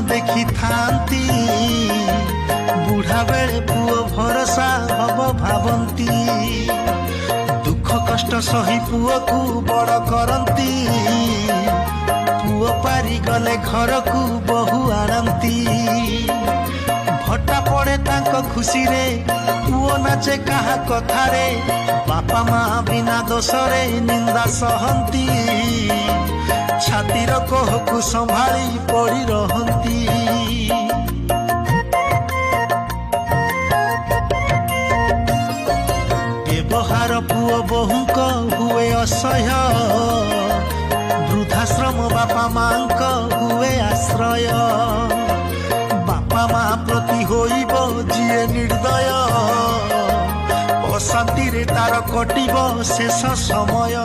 देखी थांती बुढ़ा बेले पुओ भरोसा हब भावंती दुख कष्ट सही पुओ को बड़ करती पुओ पारी गले घर को बहु आनती भट्टा पड़े तांको खुशी रे पुओ नाचे कहा कथारे बापा माँ बिना दोषरे निंदा सहंती छातीर कोहकु संभाली पड़ी रहंती व्यवहार पुओ बहुक हुए असह्य वृद्धाश्रम बापा माँ हुए आश्रय बापा माँ प्रति होइब जिए निर्दय अशांति रे तार कटिब शेष समय।